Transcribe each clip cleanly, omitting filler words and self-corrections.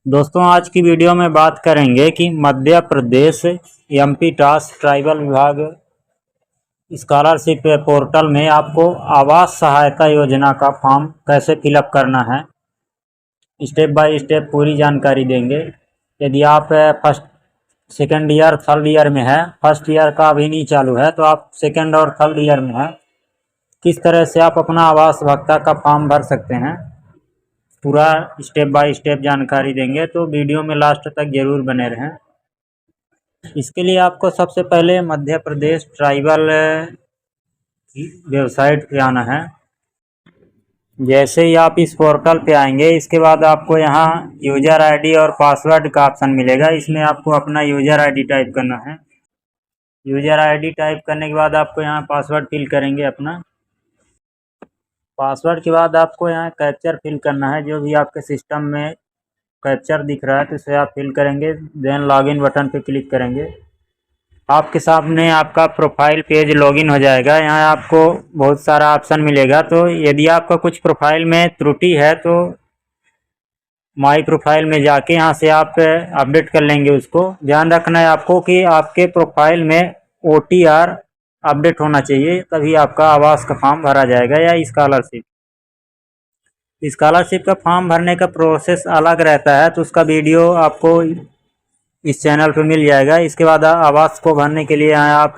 दोस्तों आज की वीडियो में बात करेंगे कि Madhya Pradesh MP task tribal विभाग स्कॉलरशिप पोर्टल में आपको आवास सहायता योजना का फॉर्म कैसे फिलअप करना है, स्टेप बाय स्टेप पूरी जानकारी देंगे। यदि आप first second year third year में है, फर्स्ट ईयर का अभी नहीं चालू है तो आप सेकेंड और थर्ड ईयर में है, किस तरह से आप अपना आवास भत्ता का फॉर्म भर सकते हैं, पूरा स्टेप बाय स्टेप जानकारी देंगे। तो वीडियो में लास्ट तक जरूर बने रहें। इसके लिए आपको सबसे पहले मध्य प्रदेश ट्राइबल की वेबसाइट पे आना है। जैसे ही आप इस पोर्टल पे आएंगे, इसके बाद आपको यहाँ यूजर आईडी और पासवर्ड का ऑप्शन मिलेगा। इसमें आपको अपना यूजर आईडी टाइप करना है। यूजर आईडी टाइप करने के बाद आपको यहाँ पासवर्ड फिल करेंगे अपना। पासवर्ड के बाद आपको यहाँ कैप्चर फिल करना है, जो भी आपके सिस्टम में कैप्चर दिख रहा है तो इसे आप फिल करेंगे। देन लॉगिन बटन पे क्लिक करेंगे। आपके सामने आपका प्रोफाइल पेज लॉगिन हो जाएगा। यहाँ आपको बहुत सारा ऑप्शन मिलेगा। तो यदि आपका कुछ प्रोफाइल में त्रुटि है तो माई प्रोफाइल में जाके यहाँ से आप अपडेट कर लेंगे। उसको ध्यान रखना है आपको कि आपके प्रोफाइल में OTR अपडेट होना चाहिए, तभी आपका आवास का फॉर्म भरा जाएगा या स्कॉलरशिप का फॉर्म भरने का प्रोसेस अलग रहता है, तो उसका वीडियो आपको इस चैनल पे मिल जाएगा। इसके बाद आवास को भरने के लिए यहाँ आप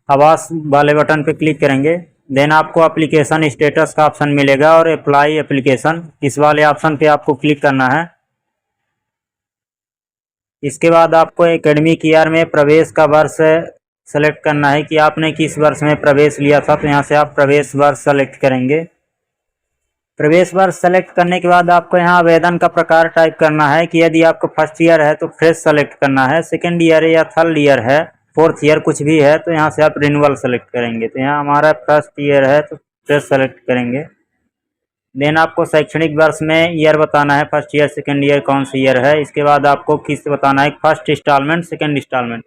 आवास वाले बटन पे क्लिक करेंगे। देन आपको एप्लीकेशन स्टेटस का ऑप्शन मिलेगा और अप्लाई एप्लीकेशन, इस वाले ऑप्शन पे आपको क्लिक करना है। इसके बाद आपको एकेडमिक ईयर में प्रवेश का वर्ष सेलेक्ट करना है कि आपने किस वर्ष में प्रवेश लिया था। तो यहाँ से आप प्रवेश वर्ष सेलेक्ट करेंगे। प्रवेश वर्ष सेलेक्ट करने के बाद आपको यहाँ आवेदन का प्रकार टाइप करना है कि यदि आपको फर्स्ट ईयर है तो फ्रेश सेलेक्ट करना है, सेकंड ईयर या थर्ड ईयर है, फोर्थ ईयर कुछ भी है तो यहाँ से आप रिन्यूअल सेलेक्ट करेंगे। तो यहाँ हमारा फर्स्ट ईयर है तो फ्रेश सेलेक्ट करेंगे। देन आपको शैक्षणिक वर्ष में ईयर बताना है, फर्स्ट ईयर सेकंड ईयर कौन सा ईयर है। इसके बाद आपको किस्त बताना है, फर्स्ट इंस्टॉलमेंट सेकंड इंस्टॉलमेंट।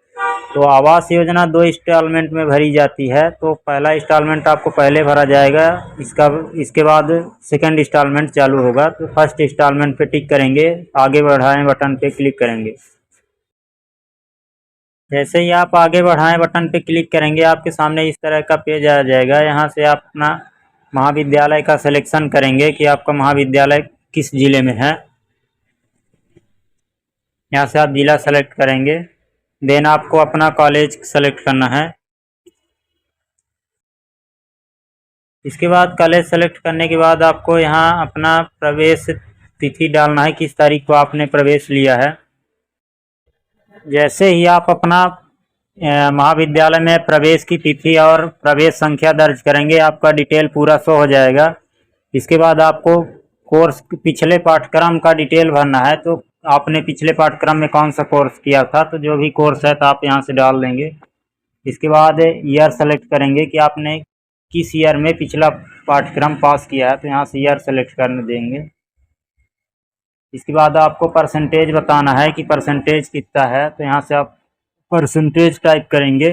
तो आवास योजना 2 इंस्टॉलमेंट में भरी जाती है। तो पहला इंस्टॉलमेंट आपको पहले भरा जाएगा, इसके बाद सेकंड इंस्टॉलमेंट चालू होगा। तो फर्स्ट इंस्टॉलमेंट पे टिक करेंगे, आगे बढ़ाएं बटन पे क्लिक करेंगे। जैसे ही आप आगे बढ़ाएं बटन पे क्लिक करेंगे, आपके सामने इस तरह का पेज आ जाएगा। यहाँ से आप अपना महाविद्यालय का सिलेक्शन करेंगे कि आपका महाविद्यालय किस जिले में है। यहाँ से आप जिला सेलेक्ट करेंगे। देन आपको अपना कॉलेज सेलेक्ट करना है। इसके बाद कॉलेज सेलेक्ट करने के बाद आपको यहाँ अपना प्रवेश तिथि डालना है, किस तारीख को आपने प्रवेश लिया है। जैसे ही आप अपना महाविद्यालय में प्रवेश की तिथि और प्रवेश संख्या दर्ज करेंगे, आपका डिटेल पूरा शो हो जाएगा। इसके बाद आपको कोर्स पिछले पाठ्यक्रम का डिटेल भरना है। तो आपने पिछले पाठ्यक्रम में कौन सा कोर्स किया था, तो जो भी कोर्स है तो आप यहाँ से डाल देंगे। इसके बाद ईयर सेलेक्ट करेंगे कि आपने किस ईयर में पिछला पाठ्यक्रम पास किया है, तो यहाँ से ईयर सेलेक्ट करने देंगे। इसके बाद आपको परसेंटेज बताना है कि परसेंटेज कितना है, तो यहाँ से आप परसेंटेज टाइप करेंगे।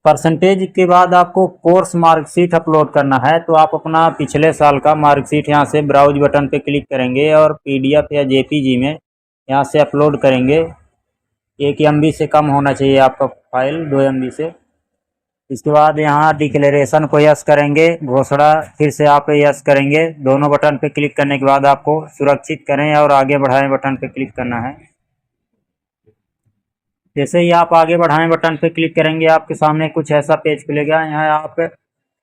परसेंटेज के बाद आपको कोर्स मार्कशीट अपलोड करना है। तो आप अपना पिछले साल का मार्कशीट यहाँ से ब्राउज बटन पे क्लिक करेंगे और PDF या JPG में यहाँ से अपलोड करेंगे। 1 MB से कम होना चाहिए आपका फाइल, 2 MB से। इसके बाद यहाँ डिक्लेरेशन को यस करेंगे, घोषणा फिर से आप यस करेंगे। दोनों बटन पे क्लिक करने के बाद आपको सुरक्षित करें और आगे बढ़ाएं बटन पे क्लिक करना है। जैसे ही आप आगे बढ़ाएं बटन पे क्लिक करेंगे, आपके सामने कुछ ऐसा पेज खुलेगा। यहाँ आप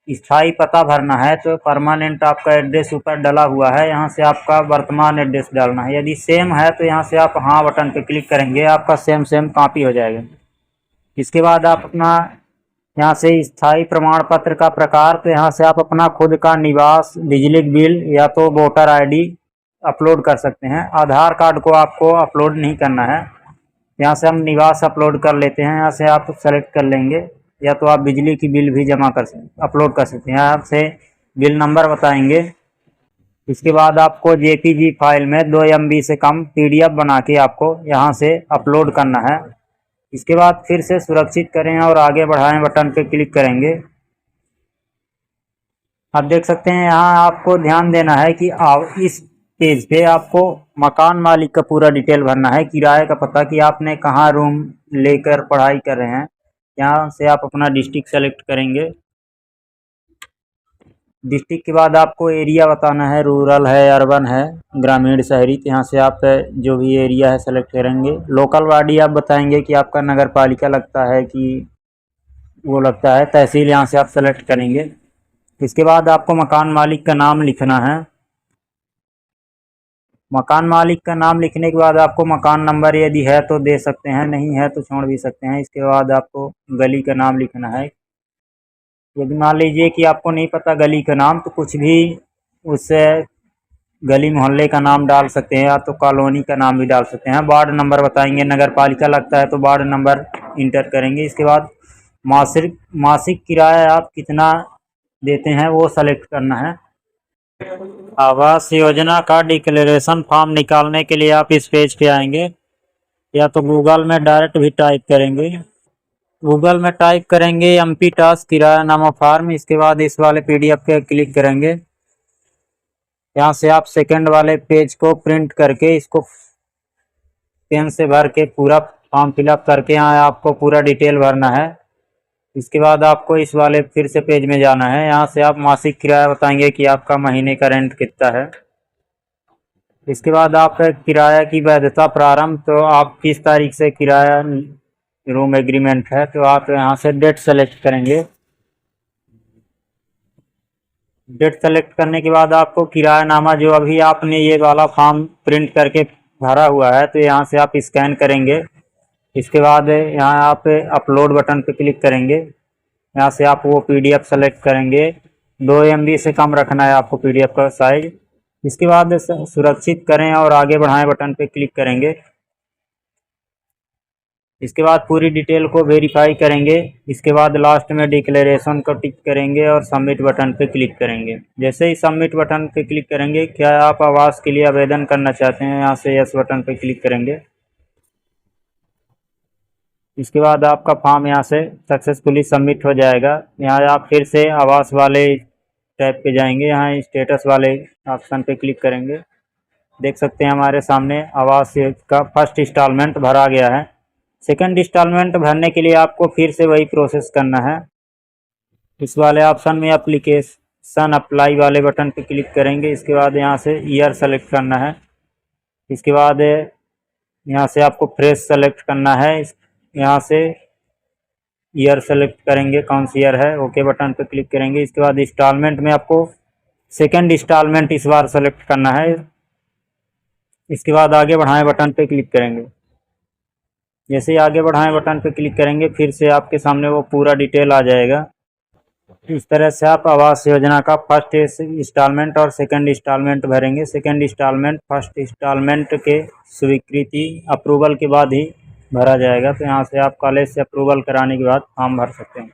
स्थायी पता भरना है, तो परमानेंट आपका एड्रेस ऊपर डला हुआ है, यहाँ से आपका वर्तमान एड्रेस डालना है। यदि सेम है तो यहाँ से आप हाँ बटन पे क्लिक करेंगे, आपका सेम कॉपी हो जाएगा। इसके बाद आप अपना यहाँ से स्थायी प्रमाण पत्र का प्रकार, तो यहाँ से आप अपना खुद का निवास, बिजली बिल या तो वोटर ID अपलोड कर सकते हैं। आधार कार्ड को आपको अपलोड नहीं करना है। यहाँ से हम निवास अपलोड कर लेते हैं, यहाँ से आप सेलेक्ट कर लेंगे, या तो आप बिजली की बिल भी अपलोड कर सकते हैं। यहाँ से बिल नंबर बताएंगे। इसके बाद आपको JPG फाइल में 2 MB से कम PDF बना के आपको यहाँ से अपलोड करना है। इसके बाद फिर से सुरक्षित करें और आगे बढ़ाएं बटन पे क्लिक करेंगे। आप देख सकते हैं यहाँ आपको ध्यान देना है कि इस पेज पे आपको मकान मालिक का पूरा डिटेल भरना है, किराए का पता कि आपने कहाँ रूम लेकर पढ़ाई कर रहे हैं। यहाँ से आप अपना डिस्ट्रिक्ट सेलेक्ट करेंगे। डिस्ट्रिक्ट के बाद आपको एरिया बताना है, रूरल है, अर्बन है, ग्रामीण, शहरी। तो यहाँ से आप जो भी एरिया है सेलेक्ट करेंगे। लोकल बॉडी आप बताएंगे कि आपका नगर पालिका लगता है कि वो लगता है तहसील, यहाँ से आप सेलेक्ट करेंगे। इसके बाद आपको मकान मालिक का नाम लिखना है। मकान मालिक का नाम लिखने के बाद आपको मकान नंबर यदि है तो दे सकते हैं, नहीं है तो छोड़ भी सकते हैं। इसके बाद आपको गली का नाम लिखना है। यदि मान लीजिए कि आपको नहीं पता गली का नाम, तो कुछ भी उससे गली मोहल्ले का नाम डाल सकते हैं, या तो कॉलोनी का नाम भी डाल सकते हैं। वार्ड नंबर बताएंगे, नगर पालिका लगता है तो वार्ड नंबर इंटर करेंगे। इसके बाद मासिक किराया आप कितना देते हैं वो सेलेक्ट करना है। आवास योजना का डिक्लेरेशन फॉर्म निकालने के लिए आप इस पेज पे आएंगे, या तो गूगल में डायरेक्ट भी टाइप करेंगे। गूगल में टाइप करेंगे एमपी टास्क किराया नामा फॉर्म। इसके बाद इस वाले पीडीएफ पे क्लिक करेंगे। यहाँ से आप सेकंड वाले पेज को प्रिंट करके इसको पेन से भर के पूरा फॉर्म फिलअप करके यहाँ आपको पूरा डिटेल भरना है। इसके बाद आपको इस वाले फिर से पेज में जाना है। यहाँ से आप मासिक किराया बताएंगे कि आपका महीने का रेंट कितना है। इसके बाद आप किराया की वैधता प्रारंभ, तो आप किस तारीख से किराया रूम एग्रीमेंट है, तो आप यहाँ से डेट सेलेक्ट करेंगे। डेट सेलेक्ट करने के बाद आपको किरायानामा जो अभी आपने ये वाला फॉर्म प्रिंट करके भरा हुआ है, तो यहाँ से आप स्कैन करेंगे। इसके बाद यहाँ आप अपलोड बटन पे क्लिक करेंगे। यहाँ से आप वो पीडीएफ सेलेक्ट करेंगे। 2 MB से कम रखना है आपको पीडीएफ का साइज। इसके बाद सुरक्षित करें और आगे बढ़ाएं बटन पे क्लिक करेंगे। इसके बाद पूरी डिटेल को वेरीफाई करेंगे। इसके बाद लास्ट में डिक्लेरेशन को टिक करेंगे और सबमिट बटन पे क्लिक करेंगे। जैसे ही सबमिट बटन पे क्लिक करेंगे, क्या आप आवास के लिए आवेदन करना चाहते हैं, यहाँ से यस बटन पे क्लिक करेंगे। इसके बाद आपका फॉर्म यहाँ से सक्सेसफुली सबमिट हो जाएगा। यहाँ आप फिर से आवास वाले टैब पे जाएंगे, यहाँ स्टेटस वाले ऑप्शन पे क्लिक करेंगे। देख सकते हैं हमारे सामने आवास का फर्स्ट इंस्टॉलमेंट भरा गया है। सेकंड इंस्टॉलमेंट भरने के लिए आपको फिर से वही प्रोसेस करना है। इस वाले ऑप्शन में एप्लीकेशन अप्लाई वाले बटन पे क्लिक करेंगे। इसके बाद यहाँ से ईयर सेलेक्ट करना है। इसके बाद यहाँ से आपको फ्रेश सेलेक्ट करना है। यहाँ से ईयर सेलेक्ट करेंगे, कौन सी ईयर है, ओके बटन पे क्लिक करेंगे। इसके बाद इंस्टॉलमेंट में आपको सेकंड इंस्टॉलमेंट इस बार सेलेक्ट करना है। इसके बाद आगे बढ़ाएं बटन पे क्लिक करेंगे। जैसे ही आगे बढ़ाएं बटन पे क्लिक करेंगे, फिर से आपके सामने वो पूरा डिटेल आ जाएगा। इस तरह से आप आवास योजना का फर्स्ट इंस्टॉलमेंट और सेकंड इंस्टॉलमेंट भरेंगे। सेकंड इंस्टॉलमेंट फर्स्ट इंस्टॉलमेंट के स्वीकृति अप्रूवल के बाद ही भरा जाएगा। तो यहाँ से आप कॉलेज से अप्रूवल कराने के बाद फॉर्म भर सकते हैं।